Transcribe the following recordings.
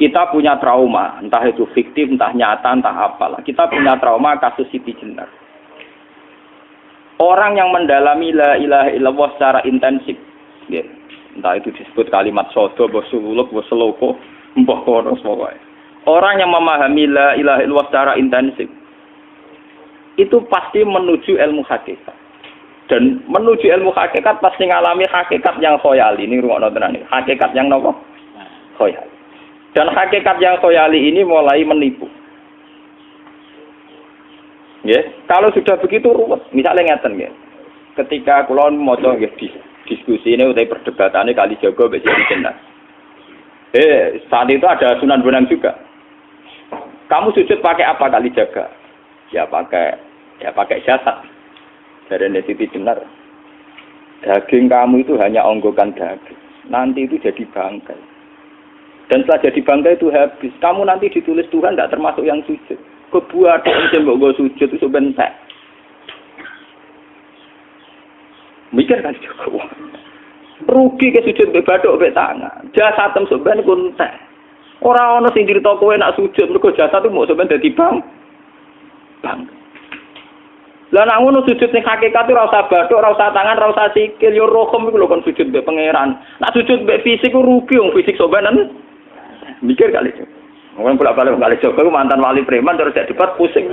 Kita punya trauma, entah itu fiktif, entah nyata, entah apalah. Kita punya trauma kasus Siti Jenar. Orang yang mendalami la ilaha illallah secara intensif, ya, entah itu disebut kalimat sodo, bosuluk, boseloko, mbah kono pokoknya. Orang yang memahami la ilaha illallah secara intensif, itu pasti menuju ilmu hakikat. Dan menuju ilmu hakikat pasti ngalami hakikat yang khoyali. Ini rungokno tenan iki. Hakikat yang nopo? Khoyali. Dan hakikat yang khoyali ini mulai menipu. Ya, kalau sudah begitu ruwet. Misalnya ngeten nggih. Ketika kula maca nggih diskusi ini utai perdebatannya Kalijaga mbek Siti Jenar. Saat itu ada Sunan Bonang juga. Kamu sujud pakai apa Kalijaga? Ya pakai jasad. Dari Siti Jenar. Daging kamu itu hanya onggokan daging. Nanti itu jadi bangkai. Dan setelah jadi bangkai itu habis. Kamu nanti ditulis Tuhan tidak termasuk yang sujud. Kebuat yang mbok sujud itu sebentar. Mikir kan juga. Rugi ke sujud mbek bathuk mbek tangan. Jasadem sampean kuntek. Ora ana sing crita kowe nak sujud mergo jasad itu mau sampean dadi bang. Lah nek ngono sujud ning hakikat ora usah bathuk, ora usah tangan, ora usah sikil, yo rohem iku lho kon sujud mbek pangeran. Nek sujud mbek fisik ku rugi wong fisik sampean. Mikir kali itu. Wong bolak-balik kali Joko ku mantan wali preman terus jadi debat pusing.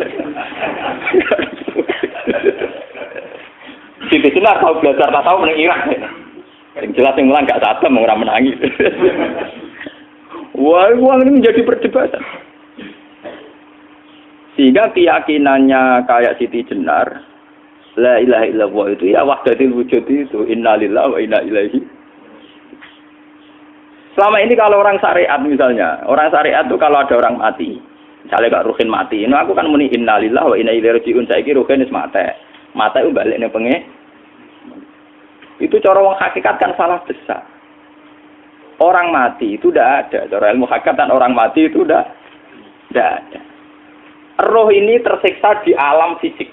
Siti Jenar tahu belajar tak tahu meneng Irak. Yang jelas yang mulang gak sadam ora menangi. Wah, ini menjadi perdebatan. Sehingga keyakinannya kayak Siti Jenar, la ilaha illallah itu ya wahdatul wujud itu, innalillahi wa inna ilaihi. Selama ini kalau orang syariat misalnya, orang syariat itu kalau ada orang mati, misalnya Kak Ruhin mati, ini aku kan muni innalillahi wa inna ilaihi raji'un, saiki Ruhin wis mati. Mati itu balik ning penge. Itu cara wong hakikat kan salah besar. Orang mati itu tidak ada, cara ilmu hakikat dan orang mati itu tidak ada. Roh ini tersiksa di alam fisik.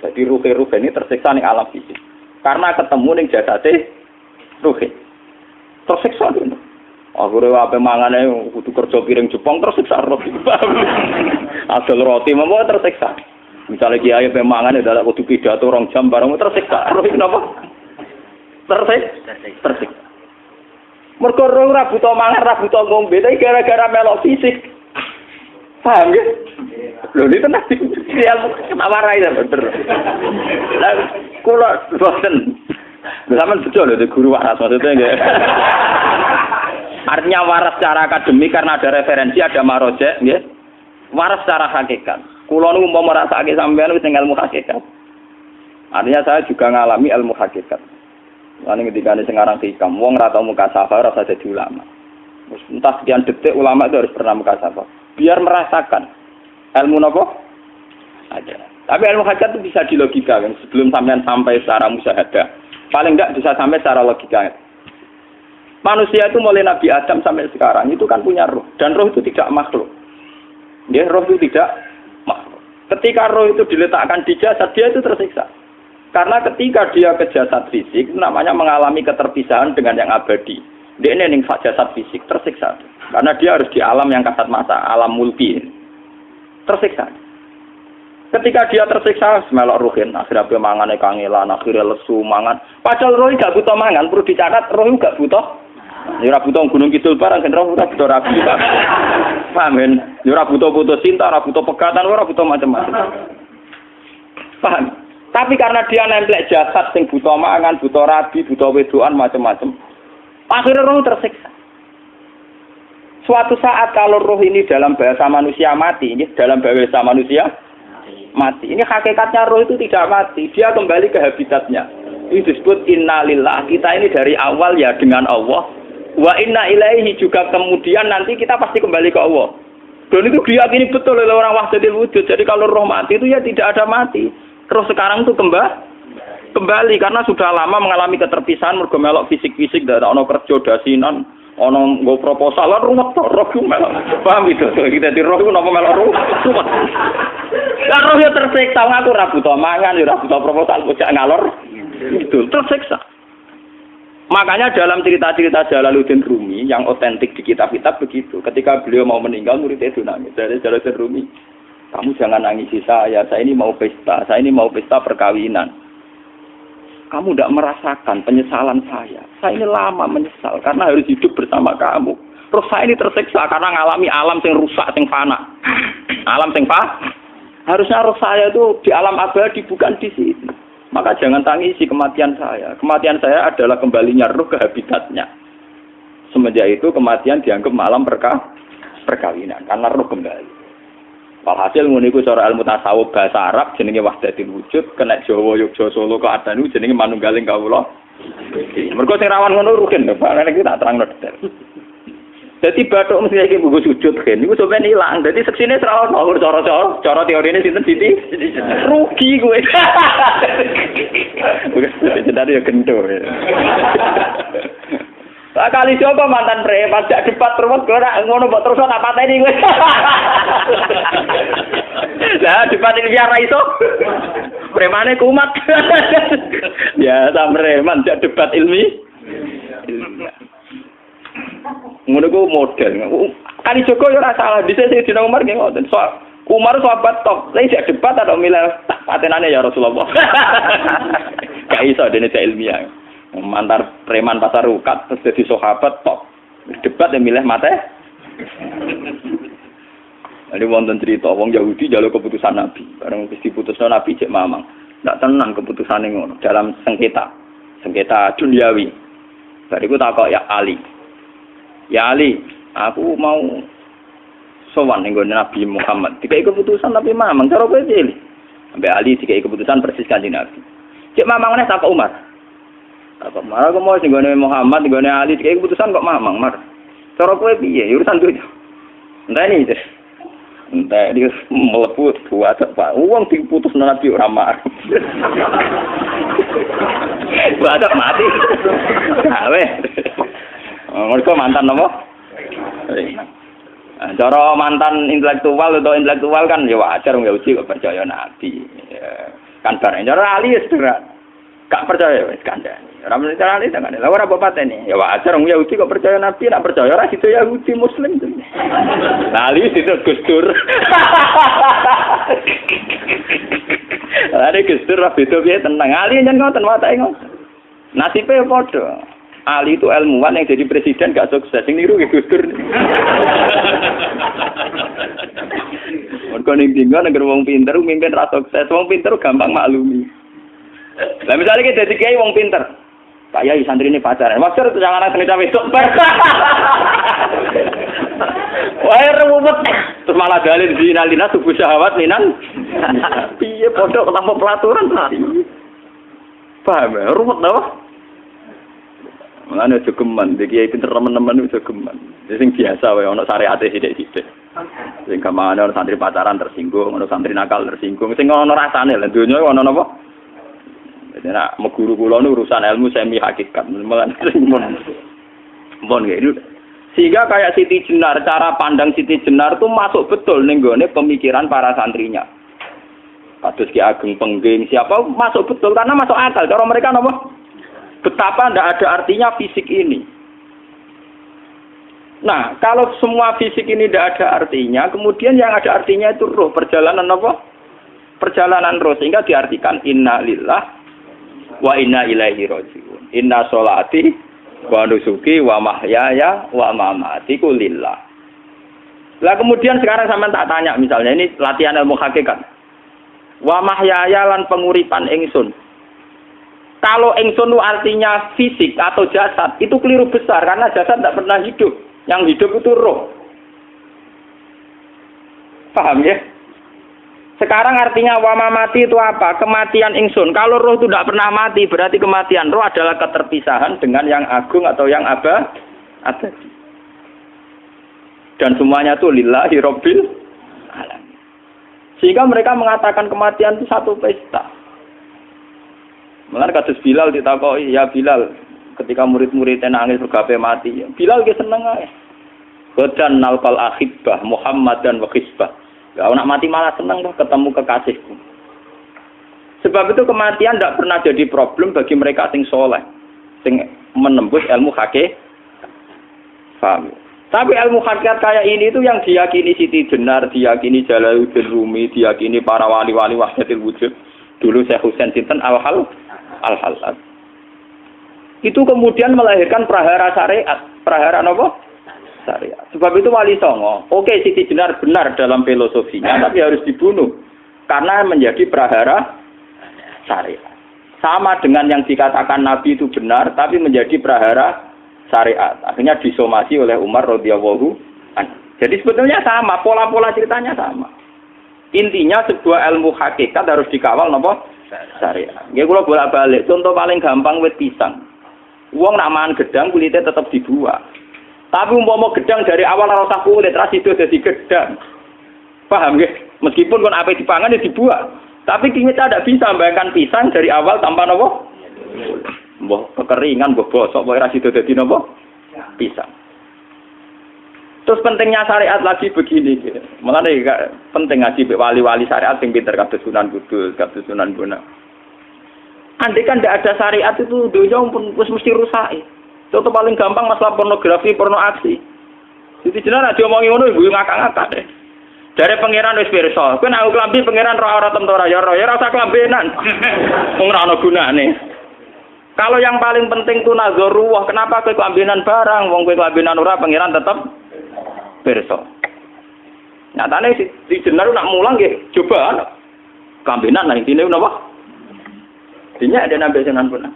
Jadi ruh ini tersiksa di alam fisik. Karena ketemu ning jasate ruh. Tersiksa dulu. Akhire ape mangane kudu kerja piring Jepang tersiksa roh. Asal roti memang tersiksa. Misalnya kiai ape mangane dadak kudu pidato 2 jam bareng tersiksa. Roh kenapa? Tersiksa. Mergo roh ora buta mangan, ora buta ngombe, tapi gara-gara melok fisik. Paham ya? Lho ini tenang dia warai ya bener. Lah kula boten. Sampeyan betul lho guru waras maksudnya nggih. Artinya waras secara akademik karena ada referensi, ada marojek nggih. Waras secara hakikat. Kula niku umpama merasake sampeyan wis ilmu hakikat. Artinya saya juga ngalami ilmu hakikat. Lan ketika sing aran hikam wong ora tau mukasafah ora usah jadi ulama. Entah sekian detik ulama itu harus pernah mukasafah. Biar merasakan ilmu nopo aja. Tapi ilmu hakikat itu bisa dilogikakan sebelum sampai secara musyahadah. Paling enggak bisa sampai secara logika. Manusia itu mulai Nabi Adam sampai sekarang itu kan punya roh dan roh itu tidak makhluk. Dia roh itu tidak makhluk. Ketika roh itu diletakkan di jasad dia itu tersiksa. Karena ketika dia ke jasad fisik itu namanya mengalami keterpisahan dengan yang abadi. Dia ini ning jasad fisik tersiksa. Karena dia harus di alam yang kasat mata, alam mulki. Tersiksa. Ketika dia tersiksa, melok ruhin, akhirnya mangane kangelan, akhirnya lesu mangan. Padahal roh gak butuh mangan, perlu dicatat roh gak butuh. Ya ora butuh gunung kidul barang, kan roh ora butuh rabi. Paham kan? Ya ora butuh putus cinta, ora butuh pegatan, ora butuh macam-macam. Paham? Tapi karena dia nempel jasad sing butuh mangan, butuh rabi, butuh wedoan macam-macam. Akhirnya roh tersiksa. Suatu saat kalau roh ini dalam bahasa manusia mati, ini dalam bahasa manusia mati. Ini hakikatnya roh itu tidak mati, dia kembali ke habitatnya. Ini disebut innalillah. Kita ini dari awal ya dengan Allah. Wa inna ilaihi juga kemudian nanti kita pasti kembali ke Allah. Dan itu diyakini betul oleh orang wahdatul wujud. Jadi kalau roh mati itu ya tidak ada mati. Terus sekarang itu kembali karena sudah lama mengalami keterpisahan mergo melok fisik-fisik dak ono kerja dasinan, ono nggo proposal lan ruwet roh melok. Paham itu? Kita di roh ku napa melok ruwet. Lah roh ya tersiksa ngaku ora butuh mangan, ora butuh proposal bocah ngalor. Itu tersiksa. Makanya dalam cerita-cerita Jalaluddin Rumi yang otentik di kitab-kitab begitu. Ketika beliau mau meninggal, muridnya itu nangis. Dari Jalaluddin Rumi, kamu jangan nangisi saya ini mau pesta, saya ini mau pesta perkawinan. Kamu tidak merasakan penyesalan saya. Saya ini lama menyesal karena harus hidup bersama kamu. Terus saya ini tersiksa karena ngalami alam yang rusak, yang fana. Alam yang fana. Harusnya roh saya itu di alam abadi, bukan di sini. Maka jangan tangisi kematian saya. Kematian saya adalah kembalinya roh ke habitatnya. Semenjak itu kematian dianggap malam perkawinan. Karena roh kembali. Walhasil ngene iku cara ilmu tasawuf bahasa Arab jenenge wahdatul wujud, kena Jawa Yogya Solo keadaan jenenge manunggaling kawula. Mergo sing rawan ngono rugen lho, Pak. Nek tak terangno detail. Dadi bathuk mesti iki buku sujud kan niku sampeyan ilang. Dadi seksine ora ono cara teorine sinten Siti? Rugi kowe. Jadi ya gento. Kali siapa mantan preman jak debat terus ora ngono mbok terus tak pateni kowe. Lah debat iki ora iso. Premane kumat. Ya ta preman jak debat ilmi. Ngono ku model. Kali Joko yo ora salah, dhisik sing dina Umar nggih ngoten. Umar sahabat top, lha sik debat atau milih patenane ya Rasulullah. Gak iso dene cek ilmiah. Mantar preman pasar rukat terus dadi sahabat top. Debat yang milih mate. Ada wonten cerita wong Yahudi njaluk keputusan Nabi. Bareng wis diputusno Nabi cek mamang. Ndak tenang keputusane ngono dalam sengketa duniawi. Bariku takok ya Ali. Ya Ali, aku mau sowan ning Nabi Muhammad. Dikai keputusan tapi mamang cara kowe pilih. Sampai Ali dikai keputusan persis kanjeng Nabi. Cek mamangane takok Umar. Takok Umar aku mau sing Muhammad, ning Ali dikai keputusan kok mamang, Mar. Cara kowe piye? Urusan dunya. Enteni iki. Entah dia melepuh buat apa? Uang diputus Nabi ora marah. Buat mati. Awe. Mereka mantan apa? Cara mantan intelektual atau intelektual kan ya wajar nggak uji kok percaya Nabi. Ya, kan bareng cara Ali ya gak percaya wis kandhani. Ora mesti cara Ali kan. Lah ora apa patene. Ya wajar wong Yahudi kok percaya Nabi, nek percaya ora situ Yahudi Muslim. Lah Ali situ Gustur. Lah Gustur ra beda piye tenang. Ali nyen ngoten watake ngoten. Nasibe padha. Ali itu ilmuwan yang jadi presiden gak sukses. Sing niru nggih Gustur. Mergo ning dinggo nek wong pinter mimpin ra sukses. Wong pinter gampang maklumi. Lah misalnya kita jadi kiai wong pinter, Pak Yai santri ini pacaran, maksud itu jangan langsung cawe itu, wah ruwet, terus malah dalil zinalina subuh syahwat minan, piye pondok tanpa pelaturan, paham ya, ruwet dah. Mana jogeman, di kiai pinter teman-teman itu jogeman, sing biasa, wae ono syariate sidik-sidik, sing kemana ono santri pacaran tersinggung, ono santri nakal tersinggung, sing ono rasane, lah dunia ono apa? Jadi nak meguru kula nu urusan ilmu semi hakikat. Mon gitu. Sehingga kayak Siti Jenar, cara pandang Siti Jenar itu masuk betul ning gone pemikiran para santrinya. Kados Ki Ageng Pengging siapa masuk betul karena masuk akal. Cara mereka napa? Betapa ndak ada artinya fisik ini. Nah, kalau semua fisik ini ndak ada artinya, kemudian yang ada artinya itu roh, perjalanan apa? Perjalanan roh sehingga diartikan innalillah wa inna ilaihi raji'un. Inna sholati wa nusuki wa mahyaya wa mamati ku lillah. Lah kemudian sekarang sampean tak tanya misalnya ini latihan ilmu hakikat. Wa mahyaya lan penguripan ingsun. Kalau ingsun itu artinya fisik atau jasad, itu keliru besar karena jasad tidak pernah hidup. Yang hidup itu roh. Paham ya? Sekarang artinya wama mati itu apa? Kematian ingsun. Kalau roh itu tidak pernah mati, berarti kematian roh adalah keterpisahan dengan yang agung atau yang abadi. Dan semuanya itu lillahi rabbil alamin. Sehingga mereka mengatakan kematian itu satu pesta. Mulane kados Bilal ditakoki, ya Bilal, ketika murid-muridnya nangis bergape mati, Bilal ge seneng ae. Godan nalqal ahibbah Muhammad dan wa hisbah. Ya, nak mati malah senang loh ketemu kekasihku. Sebab itu kematian tidak pernah jadi problem bagi mereka sing soleh, sing menembus ilmu hakikat. Paham? Tapi ilmu hakikat kayak ini itu yang diyakini Siti Jenar, diyakini Jalaluddin Rumi, diyakini para wali-wali wahdatul wujud. Dulu Syekh Husain sinten Al-Halal. Itu kemudian melahirkan prahara syariat. Prahara apa? Syariat. Sebab itu Wali Songo, oke Siti Jenar benar dalam filosofinya, tapi harus dibunuh. Karena menjadi prahara syariat. Sama dengan yang dikatakan Nabi itu benar, tapi menjadi prahara syariat. Akhirnya disomasi oleh Umar radhiyallahu anhu. Jadi sebetulnya sama, pola-pola ceritanya sama. Intinya sebuah ilmu hakikat harus dikawal napa? Syariat. Nggih kula bolak-balik, contoh paling gampang wit pisang. Wong nak mangan gedang kulitnya tetap dibuang. Tapi umpama gedang dari awal ora usah kulit, terus itu dadi gedang. Paham nggih? Meskipun kon ape dipangan ya dibuang. Tapi kita tidak bisa membayangkan pisang dari awal tanpa napa? Mbah kekeringan, mbah bosok, mbah ra sida dadi napa? Pisang. Terus pentingnya syariat lagi begini, gitu. Malah penting ngaji wali-wali syariat yang pinter kados Sunan Kudus, kados Sunan Bonang. Andai kan tidak ada syariat itu dunia pun mesti rusak. Contoh paling gampang masalah pornografi, porno aksi. Jadi jenar aja omongi ngono ibu ngakak-ngakak deh. Dari pangeran wis pirsa, kowe nek klambi pangeran ora tem ora ya ora usah klambenan. Wong ora ana gunane. Kalau yang paling penting itu nazarullah, kenapa kowe klambenan barang? Wong kowe klambenan ora pangeran tetep pirsa. Nyatane si jenar nak mulang nggih coba klambenan nang intine napa? Dinya ada nabi Sunan Bonang.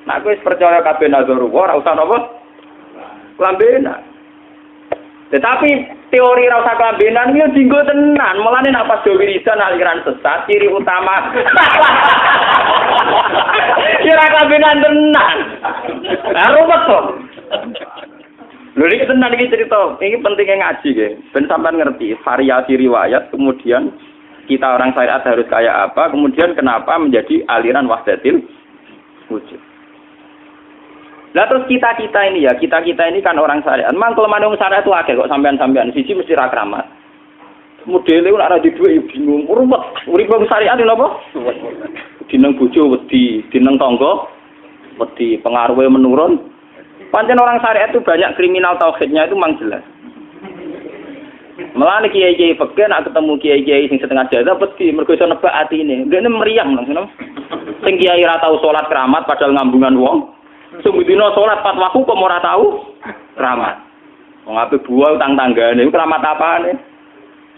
Nah, kowe percaya kabeh nazarullah ora usah napa? Klambenan. Tetapi teori ora usah klambenan iki dinggo tenan. Mulane nek pas do wiridan aliran sesat ciri utama. Kira klambenan tenan. Lah ruwet to. Lho iki tenan iki cerita. Iki pentingnya ngaji nggih. Ben sampean ngerti variasi riwayat kemudian kita orang syariat harus kayak apa, kemudian kenapa menjadi aliran wahdatil wujud. Lah terus kita-kita ini kan orang syariat. Memang kelemahan orang syariat itu akeh kok sampean-sampean siji mesti ra kramat. Modele ora di duwe bingung, ruwet. Urip wong syariat lho apa? Dineng bojo wedi, dineng tangga wedi, pengaruhe menurun. Pancen orang syariat itu banyak kriminal tauhidnya itu memang jelas. Malah kiai-kiai fikih nak ketemu kiai-kiai sing setengah jadah wedi mergo iso nebak atine. Dene meriang langsung. Sing kiai ora tau salat keramat padahal ngambungan wong. Sing dina salat pas waktu kok ora tau keramat. Wong ape buah utang tanggane keramat apane?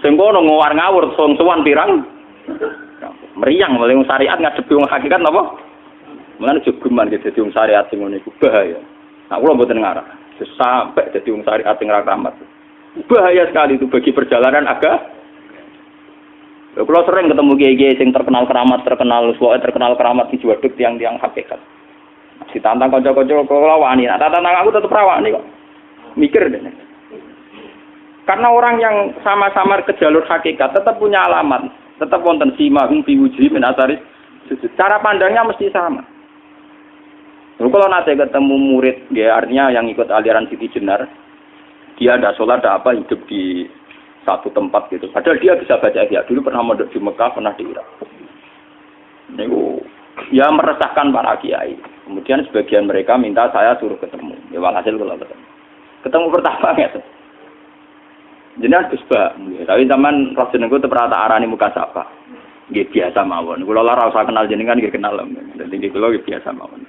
Sing kono ngawur-ngawur sowan pirang. Meriang mulai wong syariat ngadepi wong hakikat napa? Mulane jogeman dadi wong syariat sing ngene iku bahaya. Nah kula mboten ngarah. Sampai dadi wong syariat sing ra keramat. Bahaya sekali itu bagi perjalanan agama. Kalau sering ketemu kiai-kiai yang terkenal keramat di Juwaduk tiang-tiang hakikat. Ditantang kanca-kanca kula wani, nah tantang aku tetep rawani kok. Mikir deh. Karena orang yang sama-sama ke jalur hakikat tetap punya alamat, tetap wonten sima hum fi wujhi min asaris. Cara pandangnya mesti sama. Kalau nanti ketemu murid, ya artinya yang ikut aliran Siti Jenar, dia ada sholat, ada apa, hidup di satu tempat gitu. Padahal dia bisa baca ihya. Dulu pernah mondok di Mekah, pernah di Irak. Itu ya meresahkan para kiai. Kemudian sebagian mereka minta saya suruh ketemu. Ya walhasil kalau ketemu pertama ya. Jenengan Gus Ba. Tapi zaman roh jenengku teu pernah tak arani muka sapa. Nggih biasa mawon. Kula ora usah kenal jenengan nggih kenal. Dadi kula nggih biasa mawon.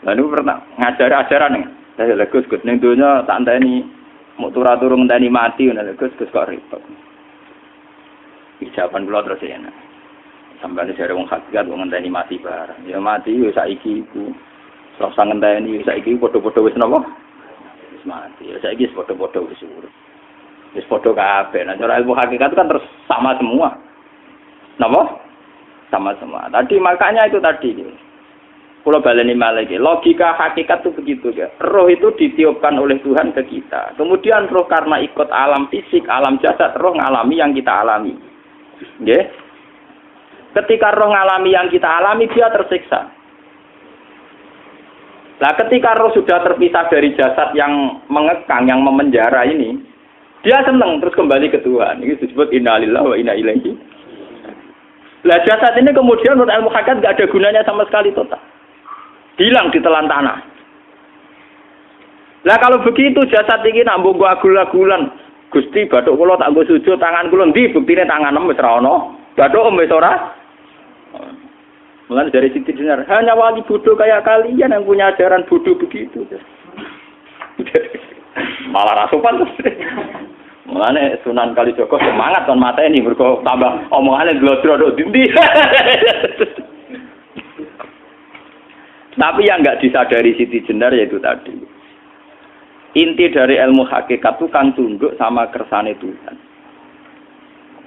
Lalu pernah ngajar ajaran saya Gus ning donya tak enteni mau turu-turu ngenteni mati ngono Gus kok repot. Ijaban kula terus ya. Sampai jare wong hakikat wong ngenteni mati barang. Ya mati yo saiki iku. Ora usah ngenteni saiki padha-padha wis napa? Wis mati. Ya saiki wis padha-padha wis urip. Wis padha kabeh. Nah cara ilmu hakikat itu kan terus sama semua. Napa? Sama semua. Tadi makanya itu tadi. Kalau baleni malaikat, logika hakikat itu begitu ya. Roh itu ditiupkan oleh Tuhan ke kita. Kemudian roh karena ikut alam fisik, alam jasad, roh ngalami yang kita alami. Nggih. Ketika roh ngalami yang kita alami, dia tersiksa. Nah, ketika roh sudah terpisah dari jasad yang mengekang, yang memenjara ini, dia senang terus kembali ke Tuhan. Ini disebut innalillahi wa inna ilaihi. Lah jasad ini kemudian menurut ilmu hakikat enggak ada gunanya sama sekali total. Hilang di telan tanah. Lah kalau begitu jasad iki nak mbok agul-agulan. Gusti bathuk kula tak nggo sujud tangan kula ndi buktine tangan wis ora ono. Bathuk wis ora. Mulane dari Siti Jenar, hanya wali bodoh kayak kalian yang punya ajaran bodoh begitu. Malah rasupan terus. Mulane Sunan Kalijaga semangat kon mateni mergo tambah omongane glodro dindi. Tapi yang enggak disadari Siti Jenar yaitu tadi. Inti dari ilmu hakikat itu kan tunduk sama kersane Tuhan.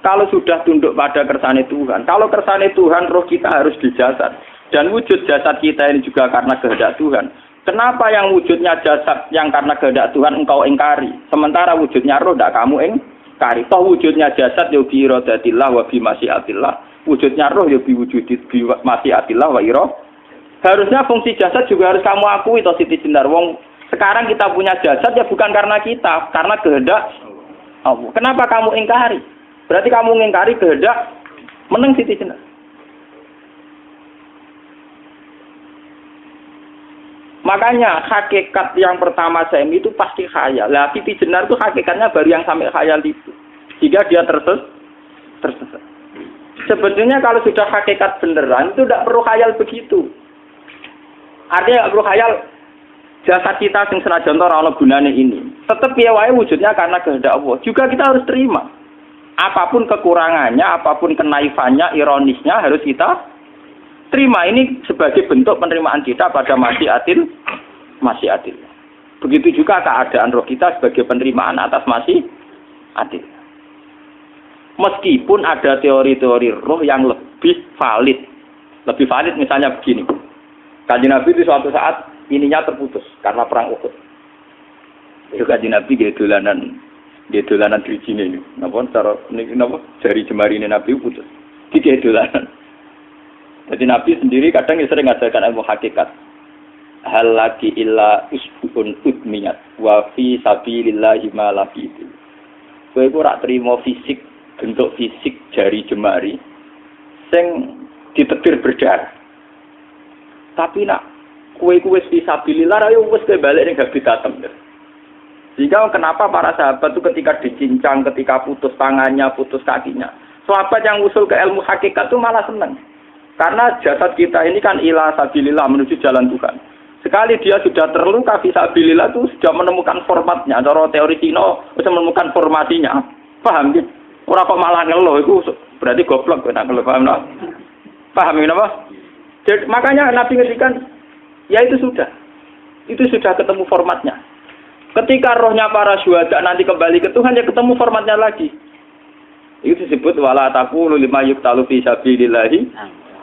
Kalau sudah tunduk pada kersane Tuhan, kalau kersane Tuhan roh kita harus di jasad. Dan wujud jasad kita ini juga karena kehendak Tuhan. Kenapa yang wujudnya jasad yang karena kehendak Tuhan engkau ingkari? Sementara wujudnya roh tidak kamu ingkari. Toh wujudnya jasad ya bi iradatillah wa bi masyiatillah. Wujudnya roh ya bi wujudit bi masyiatillah wa ira. Harusnya fungsi jasad juga harus kamu akui toh Siti Jenar. Wong sekarang kita punya jasad ya bukan karena kita, karena kehendak Allah. Kenapa kamu ingkari? Berarti kamu mengingkari kehendak meneng Siti Jenar. Makanya hakikat yang pertama saya itu pasti khayal. Lah Siti Jenar itu hakikatnya baru yang sampai khayal itu. Jika dia tersesat. Sebetulnya kalau sudah hakikat beneran itu tidak perlu khayal begitu. Artinya tidak perlu khayal jasad kita sing senajan ora ana gunane ini. Tetap piye wae wujudnya karena kehendak Allah. Juga kita harus terima. Apapun kekurangannya, apapun kenaifannya, ironisnya harus kita terima. Ini sebagai bentuk penerimaan kita pada masyiatil. Begitu juga keadaan roh kita sebagai penerimaan atas masyiatil. Meskipun ada teori-teori roh yang lebih valid. Lebih valid misalnya begini. Kanjeng Nabi itu suatu saat ininya terputus karena perang Uhud. Itu Kanjeng Nabi dolanan drijine ini. Napa cara niki napa jari jemarine Nabi putus. Iki dolanan. Jadi Nabi sendiri kadang sering ngajarkan ilmu hakikat. Hal lagi illa usbun udmiyat wa fi sabilillahi ma lafitu. Kowe ora trimo fisik, bentuk fisik jari jemari sing ditebir berdarah. Tapi nak kowe wis fi sabilillah ayo wis balik ning habitatem. Sehingga kenapa para sahabat itu ketika dicincang, ketika putus tangannya, putus kakinya, sahabat yang usul ke ilmu hakikat itu malah senang. Karena jasad kita ini kan ila sabilillah menuju jalan Tuhan. Sekali dia sudah terluka fisabilillah itu sudah menemukan formatnya. Cara teori Cina sudah menemukan formasinya. Paham gitu? Orang kok malah ngeluh itu berarti goblok kena ngeluh. Paham tak? Paham apa? Jadi, makanya Nabi ngertikan ya itu sudah ketemu formatnya. Ketika rohnya para syuhada nanti kembali ke Tuhan, ya ketemu formatnya lagi. Itu disebut wala taqulu lima yuqtalu fi sabilillahi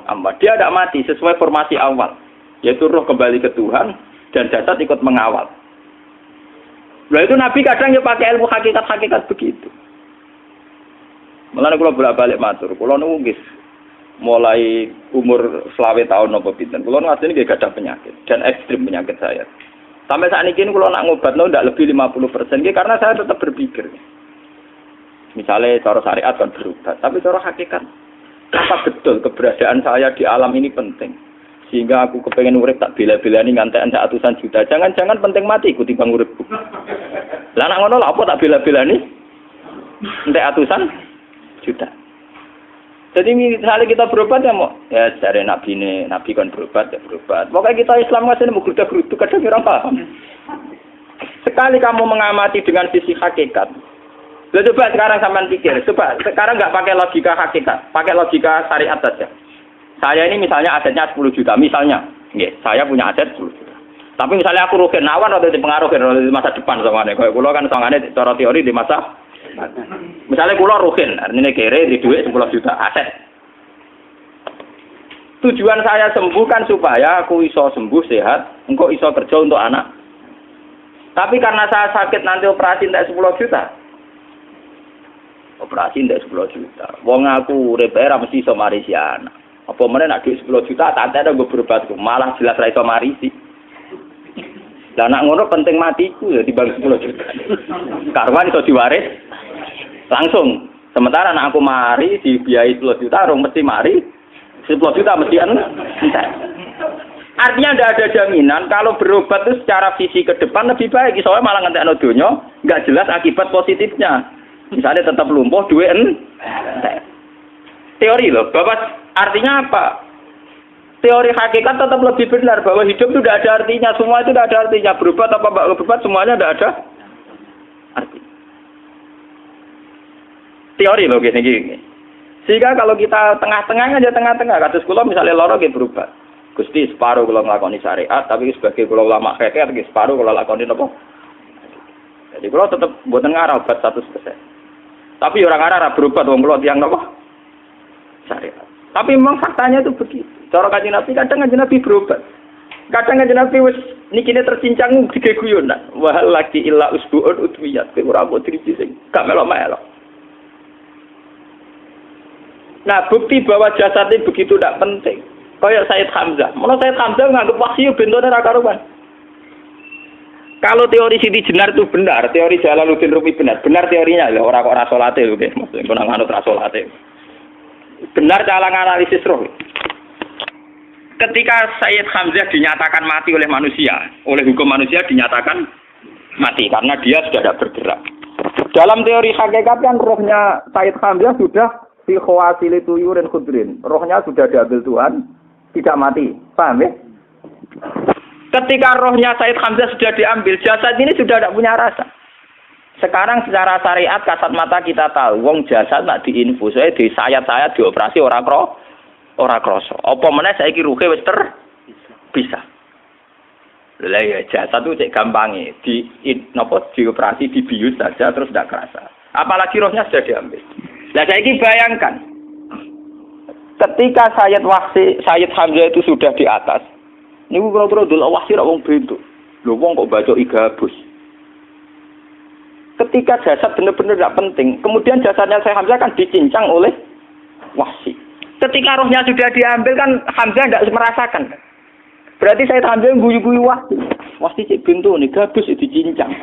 amma. Dia tidak mati sesuai formasi awal, yaitu roh kembali ke Tuhan dan jasad ikut mengawal. Nah itu Nabi kadang ya pakai ilmu hakikat begitu. Mulane kula bolak-balik matur, kula niku nggih mulai umur 20 tahun napa pinten. Kula asline nggih gadah penyakit dan ekstrim penyakit saya. Sampai saat ini kalau nak ngobatno ndak lebih 50%, karena saya tetap berpikir. Misalnya cara syariat kan berubah, tapi cara hakikat apa betul keberadaan saya di alam ini penting. Sehingga aku kepengen urip tak bela-belani ngantekan ratusan juta. Jangan-jangan penting mati ikuti bang uripku. Lah nak ngono lha apa tak bela-belani? Entek ratusan juta. Jadi misalnya kita berobat ya mau, ya dari Nabi kan berobat ya berobat. Pokoknya kita Islam masih mau geruda-gerudu kadang orang paham. Sekali kamu mengamati dengan sisi hakikat, coba sekarang sampean pikir, coba sekarang nggak pakai logika hakikat, pakai logika syariat saja. Saya ini misalnya asetnya 10 juta, misalnya, saya punya aset 10 juta. Tapi misalnya aku rugi nawan atau dipengaruhi di masa depan sama nih, kalau pulau kan soalnya cara teori di masa. Misalnya kula ruhin, artinya kere di duit 10 juta aset. Tujuan saya sembuh kan supaya aku iso sembuh sehat, engkau iso kerja untuk anak. Tapi karena saya sakit nanti operasi ndak 10 juta. Operasi ndak 10 juta. Wong aku urip era mesti iso marisi anak. Apa meneh nek duit 10 juta tak ada gue berobat malah jelas ra iso marisi. Lah nak ngono penting matiku ya dibanding 10 juta. Karwan iso diwaris langsung. Sementara anak aku mari dibiayai 10 juta, rong mesti mari 10 juta mesti entek. Artinya tidak ada jaminan kalau berobat itu secara visi ke depan lebih baik. Soalnya malah ngentekno donya nggak jelas akibat positifnya. Misalnya tetap lumpuh, duwe teori loh. Bapak artinya apa? Teori hakikat tetap lebih benar bahwa hidup itu tidak ada artinya. Semua itu tidak ada artinya. Berobat apa enggak berobat semuanya tidak ada arti. Teori loh gini. Sehingga kalau kita tengah-tengah aja tengah-tengah. Kasus kula misalnya loro nggih berobat. Gusti separuh kalau ngelakoni syariat, tapi sebagai kalau ulama fikih, separuh kalau lakoni apa? Jadi kalau tetap buatan ngarah obat 100%. Tapi orang ngarah berobat, orang kalau tiang apa? Syariat. Tapi memang faktanya itu begitu. Cara Kanjeng Nabi kadang Kanjeng Nabi berobat. Kadang Kanjeng Nabi wis nikine tercincang digeguyon. Wah lagi illa usbuun udwiyat. Ora kok driji sing gak melok-melok. Nah, bukti bahwa jasadnya begitu tidak penting. Kayak Sayyid Hamzah. Menurut Sayyid Hamzah nganggep wahyu bentone ra karuan. Kalau teori Siti Jenar itu benar, teori Jalaluddin Rumi benar. Benar teorinya lho, ora kok ra salate lho, nggih. Maksudnya kok nganut ra salate. Benar cara analisis roh. Ketika Sayyid Hamzah dinyatakan mati oleh manusia, oleh hukum manusia dinyatakan mati karena dia sudah tidak bergerak. Dalam teori hakikat kan rohnya Sayyid Hamzah sudah fi khawasili tuyurin khudrin. Rohnya sudah diambil Tuhan, tidak mati. Paham ya? Ketika rohnya Sayyid Hamzah sudah diambil, jasad ini sudah tidak punya rasa. Sekarang secara syariat kasat mata kita tahu, wong jasad nak diinfus, di sayat-sayat dioperasi ora krasa. Apa meneh saiki ruhe wis bisa. Lah ya jasad itu cek gampange, dioperasi dibius saja terus tidak kerasa. Apalagi rohnya sudah diambil. Lah saiki bayangkan, ketika Sayyid Hamzah itu sudah di atas, niku kira-kira delok wahsi ra wong bentuk. Lho wong kok baca igabus. Ketika jasad benar-benar tidak penting, kemudian jasadnya Sayyid Hamzah kan dicincang oleh wahsi. Ketika rohnya sudah diambil kan Hamzah tidak merasakan. Berarti Sayyid Hamzah guyu-guyu wahsi. Wahsi cek bentuk nih gabus dicincang.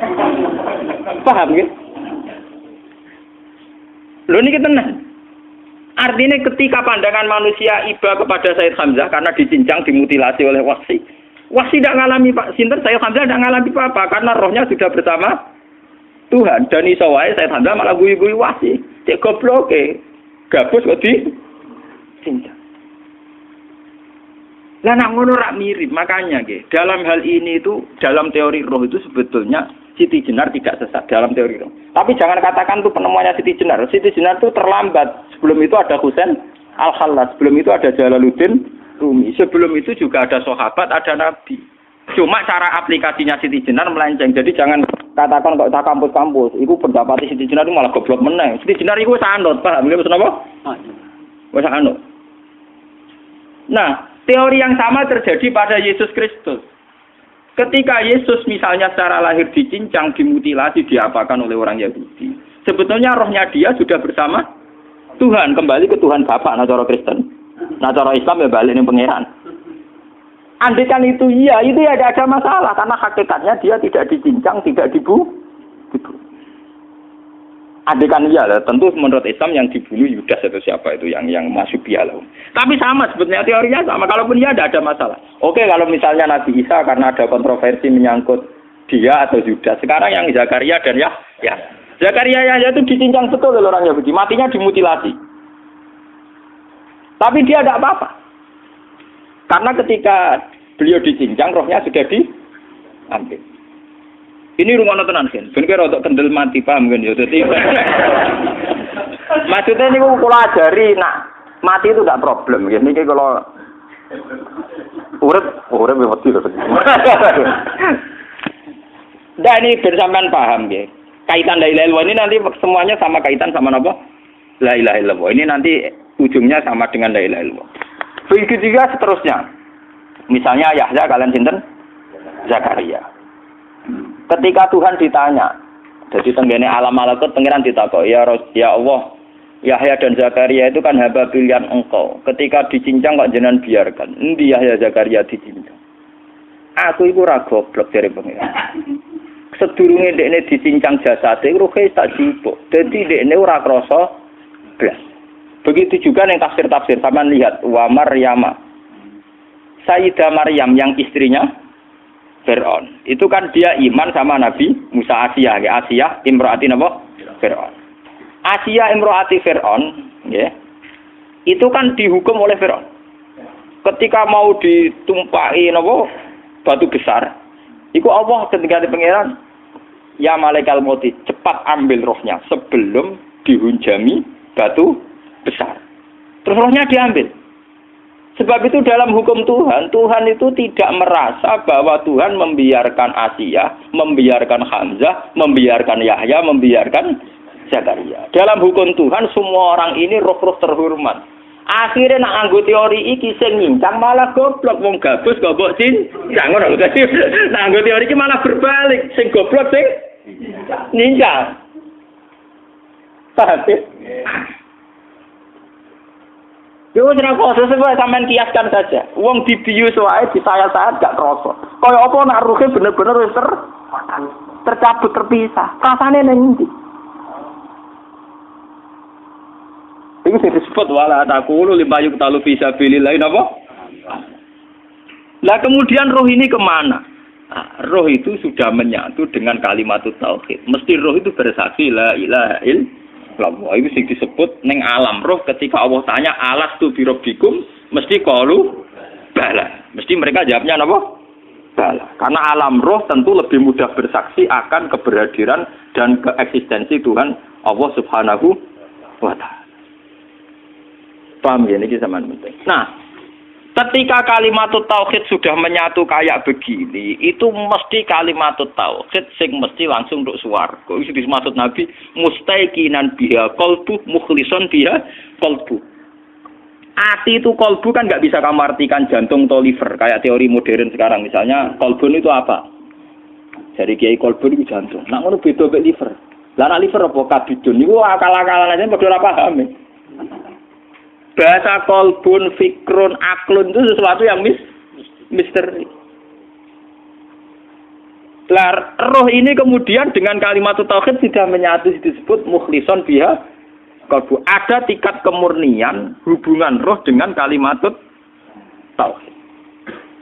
Paham ya? Lho niki tenan. Artinya ketika pandangan manusia iba kepada Sayyid Hamzah karena dicincang, dimutilasi oleh wahsi. Wahsi tidak mengalami Pak Sinten, Sayyid Hamzah tidak mengalami apa-apa karena rohnya sudah bersama Tuhan. Dan iso wae Sayyid Hamzah malah guyu-guyu wahsi. Cek gobloke. Gabus kok dicincang. Lah nak ngono rak mirip, makanya nggih. Dalam hal ini itu dalam teori roh itu sebetulnya Siti Jenar tidak sesat dalam teori roh. Tapi jangan katakan itu penemuannya Siti Jenar. Siti Jenar itu terlambat. Sebelum itu ada Husain Al-Khallas. Sebelum itu ada Jalaluddin Rumi. Sebelum itu juga ada sahabat, ada nabi. Cuma cara aplikasinya Siti Jenar melenceng. Jadi jangan katakan kok tak kampus-kampus. Iku pendapat Siti Jenar itu malah goblok meneh. Siti Jenar itu sanut, paham nggih maksud apa? Wis sanut. Nah, teori yang sama terjadi pada Yesus Kristus. Ketika Yesus misalnya secara lahir dicincang, dimutilasi, diapakan oleh orang Yahudi. Sebetulnya rohnya dia sudah bersama Tuhan, kembali ke Tuhan Bapa, nah cara Kristen. Nah cara Islam ya balik ning pangeran. Andaikan itu iya, itu ya ada masalah karena hakikatnya dia tidak dicincang, tidak dibunuh. Andaikan iya lah, tentu menurut Islam yang dibunuh Yudas atau siapa itu yang masuk bialah. Tapi sama sebetulnya teorinya sama. Kalaupun iya ada masalah. Oke, kalau misalnya Nabi Isa karena ada kontroversi menyangkut dia atau Yudas. Sekarang yang Zakaria dan ya. Zakaria itu dicincang betul oleh orang Yahudi, matinya dimutilasi. Tapi dia tidak apa-apa. Karena ketika beliau dicincang, rohnya sudah diambil. Ini rumah tenan kan, bener untuk kendel mati paham kan ya. Jadi maksudnya ini kalau ajari, nak mati itu tidak problem. Ini kalau urip betul. Nah ini bersamaan paham ya. Kaitan la ilaha illallah ini nanti semuanya sama kaitan sama apa? La ilaha illallah. Ini nanti ujungnya sama dengan la ilaha illallah. Begitu juga seterusnya. Misalnya Yahya kalian sinten? Zakaria. Ketika Tuhan ditanya, jadi tenggene alam malakut pangeran ditakok, ya Allah, Yahya dan Zakaria itu kan hamba pilihan engkau. Ketika dicincang kok jenengan biarkan. Endi Yahya Zakaria dicincang? Aku iku ora goblok dari pangeran. Sedurunge dekne dicincang jasate ruhe tak jipuk. Dadi dekne ora krasa blas. Begitu juga ning tafsir-tafsir sampean lihat wa Maryama. Sayyidah Maryam yang istrinya Fir'aun. Itu kan dia iman sama Nabi Musa. Asiyah, ya. Asiyah imro'ati napa? Fir'aun. Asiyah imro'ati Fir'aun, ya. Itu kan dihukum oleh Fir'aun. Ketika mau ditumpahi napa? Batu besar. Iku Allah ketika di pangeran, ya malaikal mauti, cepat ambil rohnya sebelum dihunjami batu besar. Terus rohnya diambil. Sebab itu dalam hukum Tuhan, Tuhan itu tidak merasa bahwa Tuhan membiarkan Asiyah, membiarkan Hamzah, membiarkan Yahya, membiarkan Zakaria. Dalam hukum Tuhan, semua orang ini roh-roh terhormat. Akhirnya nak anggo teori iki sing nyincang malah goblok, wong gabus goblok cincang ngono lho. Nak anggo teori iki malah berbalik, sing goblok sing nyincang. Paham ya? Yo ora kok sesuai sampean kiaskan saja. Wong dibius wae disayat-sayat gak krasa. Kaya apa nak ruhe bener-bener wis tercabut terpisah. Rasane ning ndi? Iku sing disebut wala taqulu limayuk talu fi sabilillah napa? Lah kemudian roh ini kemana? Nah, roh itu sudah menyatu dengan kalimat tauhid. Mesti roh itu bersaksi la ilaha illallah. Itu sing disebut ning alam roh ketika Allah tanya alastu birabbikum mesti qalu bala. Mesti mereka jawabnya apa? Bala. Karena alam roh tentu lebih mudah bersaksi akan keberhadiran dan keeksistensi Tuhan Allah Subhanahu wa taala. Paham ya ini zaman penting. Nah, ketika kalimat tauhid sudah menyatu kayak begini, itu mesti kalimat tauhid sing mesti langsung untuk swarga. Itu dimaksud Nabi mustaiqinan biha qalbu mukhlishon biha qalbu. Ati itu qalbu kan nggak bisa kamu artikan jantung atau liver kayak teori modern sekarang. Misalnya qalbun itu apa? Jadi kiai qalbun itu jantung. Nak ngono beda mek liver. Lah nek liver apa kabidun niku akal-akalan aja padha ora paham. Bahasa kolbun, fikrun, aklun itu sesuatu yang misteri. Roh ini kemudian dengan kalimat tauhid sudah menyatu disebut mukhlishon biha qalbu. Ada tingkat kemurnian hubungan roh dengan kalimat tauhid.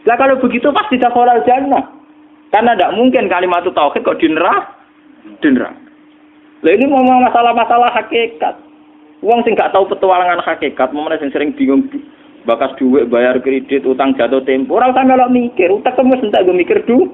Lah kalau begitu pasti dakhalal jannah. Karena tidak mungkin kalimat tauhid kok di neraka. Lah ini ngomong masalah-masalah hakikat. Wong sing gak tahu petualangan hakikat, momene sing sering bingung bakas duit, bayar kredit, utang jatuh tempo, ora usah melok mikir, utek wis entek go mikir duit.